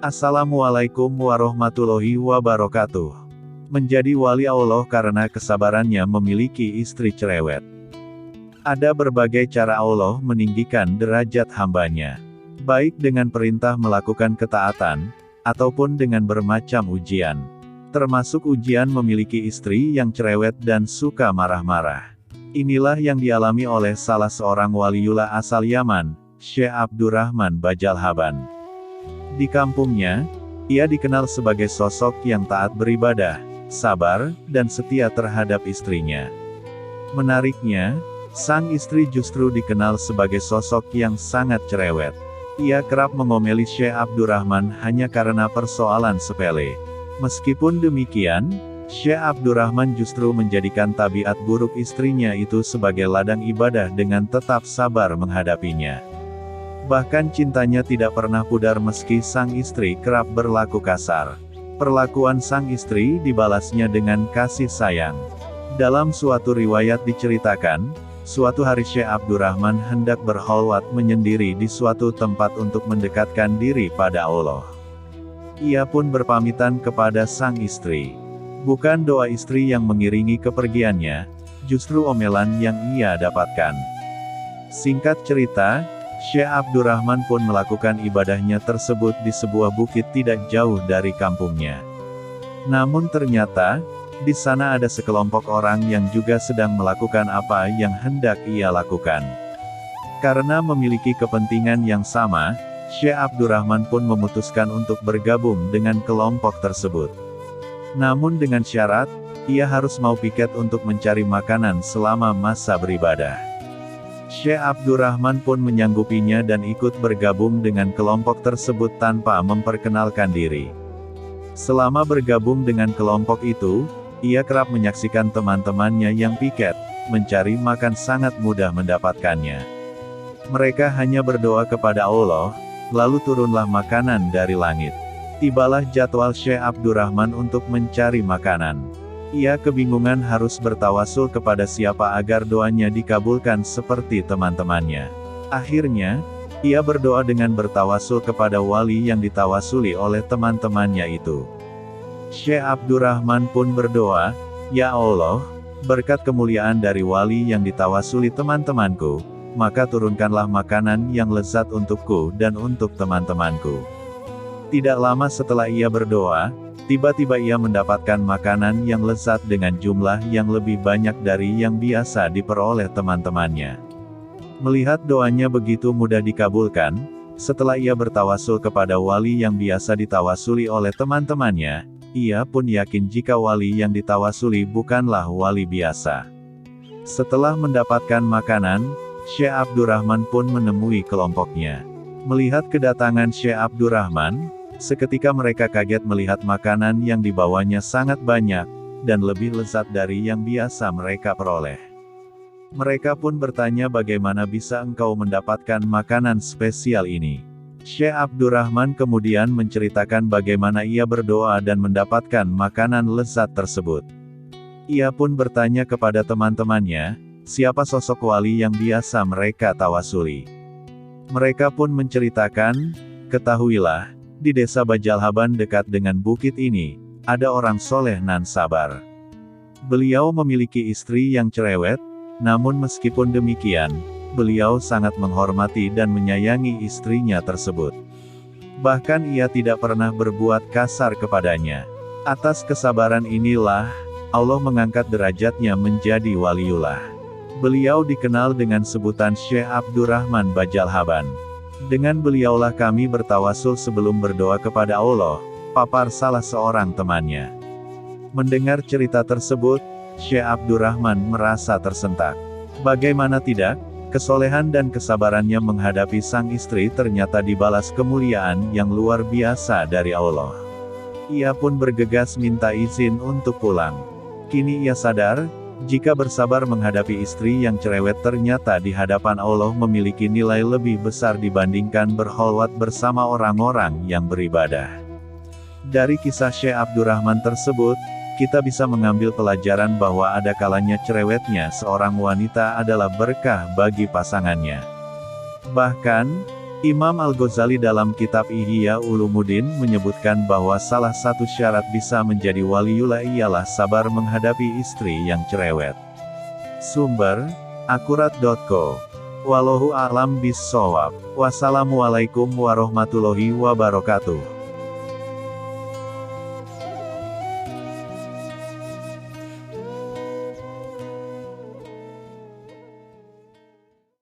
Assalamualaikum warahmatullahi wabarakatuh. Menjadi wali Allah karena kesabarannya memiliki istri cerewet. Ada berbagai cara Allah meninggikan derajat hambanya. Baik dengan perintah melakukan ketaatan, ataupun dengan bermacam ujian. Termasuk ujian memiliki istri yang cerewet dan suka marah-marah. Inilah yang dialami oleh salah seorang waliullah asal Yaman, Syekh Abdurrahman Bajalhaban. Di kampungnya, ia dikenal sebagai sosok yang taat beribadah, sabar, dan setia terhadap istrinya. Menariknya, sang istri justru dikenal sebagai sosok yang sangat cerewet. Ia kerap mengomeli Syekh Abdurrahman hanya karena persoalan sepele. Meskipun demikian, Syekh Abdurrahman justru menjadikan tabiat buruk istrinya itu sebagai ladang ibadah dengan tetap sabar menghadapinya. Bahkan cintanya tidak pernah pudar meski sang istri kerap berlaku kasar. Perlakuan sang istri dibalasnya dengan kasih sayang. Dalam suatu riwayat diceritakan, suatu hari Syekh Abdurrahman hendak berkholwat menyendiri di suatu tempat untuk mendekatkan diri pada Allah. Ia pun berpamitan kepada sang istri. Bukan doa istri yang mengiringi kepergiannya, justru omelan yang ia dapatkan. Singkat cerita, Syekh Abdurrahman pun melakukan ibadahnya tersebut di sebuah bukit tidak jauh dari kampungnya. Namun ternyata, di sana ada sekelompok orang yang juga sedang melakukan apa yang hendak ia lakukan. Karena memiliki kepentingan yang sama, Syekh Abdurrahman pun memutuskan untuk bergabung dengan kelompok tersebut. Namun dengan syarat, ia harus mau piket untuk mencari makanan selama masa beribadah. Syekh Abdurrahman pun menyanggupinya dan ikut bergabung dengan kelompok tersebut tanpa memperkenalkan diri. Selama bergabung dengan kelompok itu, ia kerap menyaksikan teman-temannya yang piket, mencari makan sangat mudah mendapatkannya. Mereka hanya berdoa kepada Allah, lalu turunlah makanan dari langit. Tibalah jadwal Syekh Abdurrahman untuk mencari makanan. Ia kebingungan harus bertawasul kepada siapa agar doanya dikabulkan seperti teman-temannya. Akhirnya, ia berdoa dengan bertawasul kepada wali yang ditawasuli oleh teman-temannya itu. Syekh Abdurrahman pun berdoa, "Ya Allah, berkat kemuliaan dari wali yang ditawasuli teman-temanku, maka turunkanlah makanan yang lezat untukku dan untuk teman-temanku." Tidak lama setelah ia berdoa, tiba-tiba ia mendapatkan makanan yang lezat dengan jumlah yang lebih banyak dari yang biasa diperoleh teman-temannya. Melihat doanya begitu mudah dikabulkan, setelah ia bertawasul kepada wali yang biasa ditawasuli oleh teman-temannya, ia pun yakin jika wali yang ditawasuli bukanlah wali biasa. Setelah mendapatkan makanan, Syekh Abdurrahman pun menemui kelompoknya. Melihat kedatangan Syekh Abdurrahman, seketika mereka kaget melihat makanan yang dibawanya sangat banyak, dan lebih lezat dari yang biasa mereka peroleh. Mereka pun bertanya bagaimana bisa engkau mendapatkan makanan spesial ini. Syekh Abdurrahman kemudian menceritakan bagaimana ia berdoa dan mendapatkan makanan lezat tersebut. Ia pun bertanya kepada teman-temannya, siapa sosok wali yang biasa mereka tawasuli. Mereka pun menceritakan, "Ketahuilah, di desa Bajalhaban dekat dengan bukit ini, ada orang soleh nan sabar. Beliau memiliki istri yang cerewet, namun meskipun demikian, beliau sangat menghormati dan menyayangi istrinya tersebut. Bahkan ia tidak pernah berbuat kasar kepadanya. Atas kesabaran inilah, Allah mengangkat derajatnya menjadi waliullah. Beliau dikenal dengan sebutan Syekh Abdurrahman Bajalhaban. Dengan beliaulah kami bertawasul sebelum berdoa kepada Allah," papar salah seorang temannya. Mendengar cerita tersebut, Syekh Abdurrahman merasa tersentak. Bagaimana tidak, kesolehan dan kesabarannya menghadapi sang istri ternyata dibalas kemuliaan yang luar biasa dari Allah. Ia pun bergegas minta izin untuk pulang. Kini ia sadar, jika bersabar menghadapi istri yang cerewet ternyata di hadapan Allah memiliki nilai lebih besar dibandingkan berkholwat bersama orang-orang yang beribadah. Dari kisah Syekh Abdurrahman tersebut, kita bisa mengambil pelajaran bahwa ada kalanya cerewetnya seorang wanita adalah berkah bagi pasangannya. Bahkan, Imam Al-Ghazali dalam kitab Ihya Ulumuddin menyebutkan bahwa salah satu syarat bisa menjadi waliullah ialah sabar menghadapi istri yang cerewet. Sumber, akurat.co. Wallahu a'lam bishshawab. Wassalamualaikum warahmatullahi wabarakatuh.